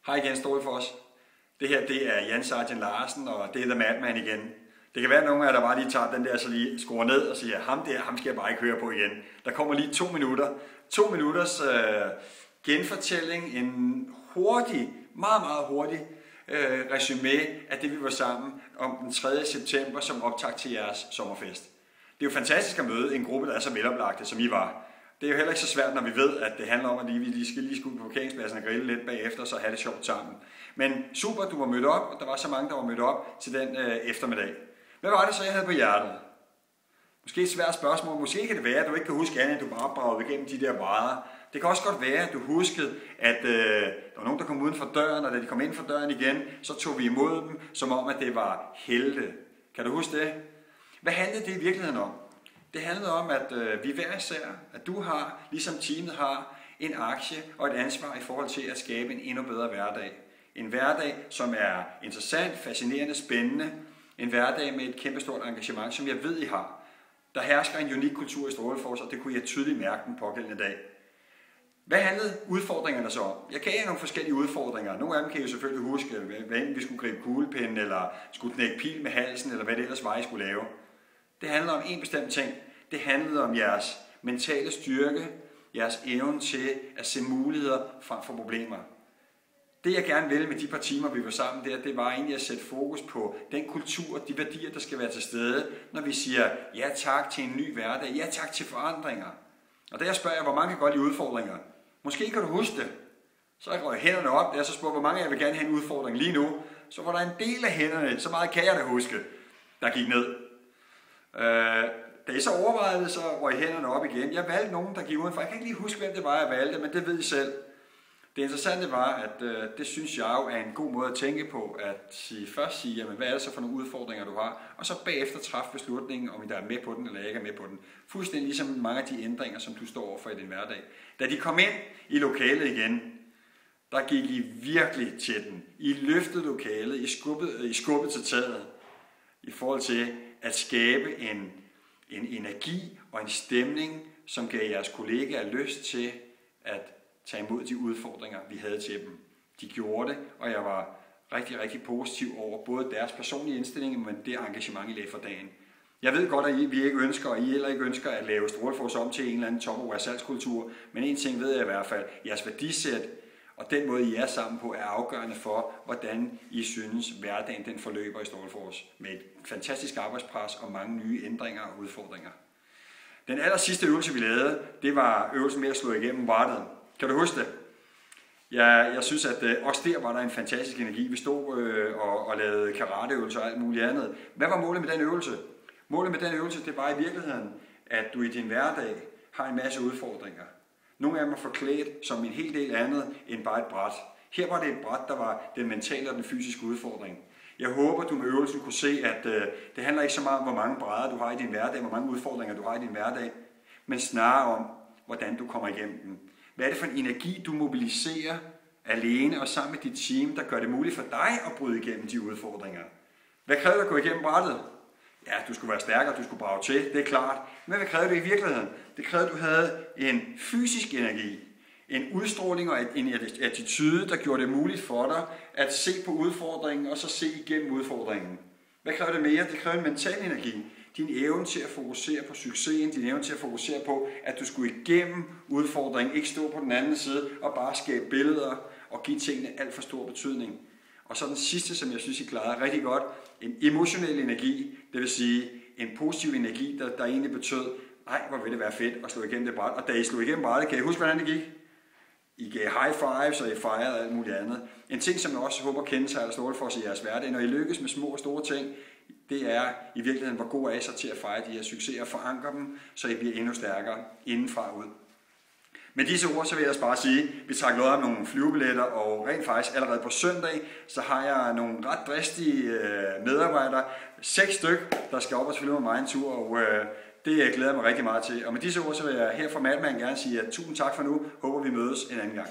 Hej igen, Stålfors. Det her, det er Jan Sargent Larsen, og det er The Madman igen. Det kan være, at nogle af jer, der bare lige tager den der, så lige skruer ned og siger, ham skal jeg bare ikke høre på igen. Der kommer lige 2 minutter. 2 minutters genfortælling, en hurtig, meget hurtig resumé af det, vi var sammen om den 3. september som optakt til jeres sommerfest. Det er jo fantastisk at møde en gruppe, der er så veloplagte, som I var. Det er jo heller ikke så svært, når vi ved, at det handler om, at vi lige skal ud på parkeringspladsen og grille lidt bagefter, og så have det sjovt sammen. Men super, du var mødt op, og der var så mange, der var mødt op til den eftermiddag. Hvad var det så, jeg havde på hjertet? Måske et svært spørgsmål. Måske kan det være, at du ikke kan huske andet, at du bare bragede igennem de der brædder. Det kan også godt være, at du huskede, at der var nogen, der kom uden for døren, og da de kom ind for døren igen, så tog vi imod dem, som om, at det var helte. Kan du huske det? Hvad handlede det i virkeligheden om? Det handlede om, at vi hver især, at du har, ligesom teamet har, en aktie og et ansvar i forhold til at skabe en endnu bedre hverdag. En hverdag, som er interessant, fascinerende, spændende. En hverdag med et kæmpestort engagement, som jeg ved, I har. Der hersker en unik kultur i Stålfors, og det kunne jeg tydeligt mærke den pågældende dag. Hvad handlede udfordringerne så om? Jeg gav jer nogle forskellige udfordringer. Nogle af dem kan I jo selvfølgelig huske, hvad enten vi skulle gribe kuglepinden, eller skulle knække pil med halsen, eller hvad det ellers var, I skulle lave. Det handlede om en bestemt ting. Det handlede om jeres mentale styrke, jeres evne til at se muligheder frem for problemer. Det jeg gerne ville med de par timer, vi var sammen der, det var egentlig at sætte fokus på den kultur, de værdier, der skal være til stede, når vi siger ja tak til en ny hverdag, ja tak til forandringer. Og da jeg spørger jer, hvor mange kan godt lide udfordringer? Måske kan du huske det. Så jeg røg hænderne op, da jeg så spurgte, hvor mange af jer vil gerne have en udfordring lige nu. Så var der en del af hænderne, så meget kan jeg da huske, der gik ned. Da jeg så overvejede det, så røg hænderne op igen. Jeg valgte nogen, der gik udenfor. Jeg kan ikke lige huske, hvem det var, jeg valgte, men det ved I selv. Det interessante var, at det synes jeg jo er en god måde at tænke på, at først sige, jamen, hvad er det så for nogle udfordringer, du har, og så bagefter træffe beslutningen, om I der er med på den, eller ikke er med på den. Fuldstændig ligesom mange af de ændringer, som du står overfor i din hverdag. Da de kom ind i lokalet igen, der gik I virkelig til den. I løftede lokalet, I skubbede til taget, i forhold til at skabe en energi og en stemning, som gav jeres kollegaer lyst til at tage imod de udfordringer, vi havde til dem. De gjorde det, og jeg var rigtig positiv over både deres personlige indstilling, men det engagement, I lagde for dagen. Jeg ved godt, at vi ikke ønsker, og I heller ikke ønsker at lave Stålfors om til en eller anden top- salgskultur, men en ting ved jeg i hvert fald, jeres værdisæt og den måde, I er sammen på, er afgørende for, hvordan I synes, hverdagen den forløber i Stålfors, med et fantastisk arbejdspres og mange nye ændringer og udfordringer. Den aller sidste øvelse, vi lavede, det var øvelsen med at slå igennem brættet. Kan du huske det? Jeg synes, at også der var der en fantastisk energi. Vi stod og lavede karateøvelser og alt muligt andet. Hvad var målet med den øvelse? Målet med den øvelse, det var i virkeligheden, at du i din hverdag har en masse udfordringer. Nogle af dem er forklædt som en hel del andet end bare et bræt. Her var det et bræt, der var den mentale og den fysiske udfordring. Jeg håber, du med øvelsen kunne se, at det handler ikke så meget om, hvor mange brædder du har i din hverdag, hvor mange udfordringer du har i din hverdag, men snarere om, hvordan du kommer igennem dem. Hvad er det for en energi, du mobiliserer alene og sammen med dit team, der gør det muligt for dig at bryde igennem de udfordringer? Hvad kræver det at gå igennem brættet? Ja, du skulle være stærkere, du skulle brage til, det er klart. Men hvad krævede det i virkeligheden? Det krævede, at du havde en fysisk energi, en udstråling og en attitude, der gjorde det muligt for dig at se på udfordringen og så se igennem udfordringen. Hvad kræver det mere? Det kræver en mental energi. Din evne til at fokusere på succesen, din evne til at fokusere på, at du skulle igennem udfordringen, ikke stå på den anden side og bare skabe billeder og give tingene alt for stor betydning. Og så den sidste, som jeg synes, I klarede rigtig godt, en emotionel energi, det vil sige en positiv energi, der egentlig betød, nej, hvor ville det være fedt at slå igennem det bræt. Og da I slog igennem brættet, kan I huske, hvordan det gik? I gav high fives, og I fejrede alt muligt andet. En ting, som jeg også håber kendetegner Stålfors i jeres hverdag, når I lykkes med små og store ting, det er i virkeligheden, hvor god er I så til at fejre de her succeser og forankre dem, så I bliver endnu stærkere indenfra og ud. Med disse ord, så vil jeg også bare sige, at vi trækker noget om nogle flyvebilletter, og rent faktisk allerede på søndag, så har jeg nogle ret dristige medarbejdere, 6 styk, der skal op og flyve med mig en tur, og det glæder jeg mig rigtig meget til. Og med disse ord, så vil jeg her fra Madman gerne sige, at tusind tak for nu. Håber vi mødes en anden gang.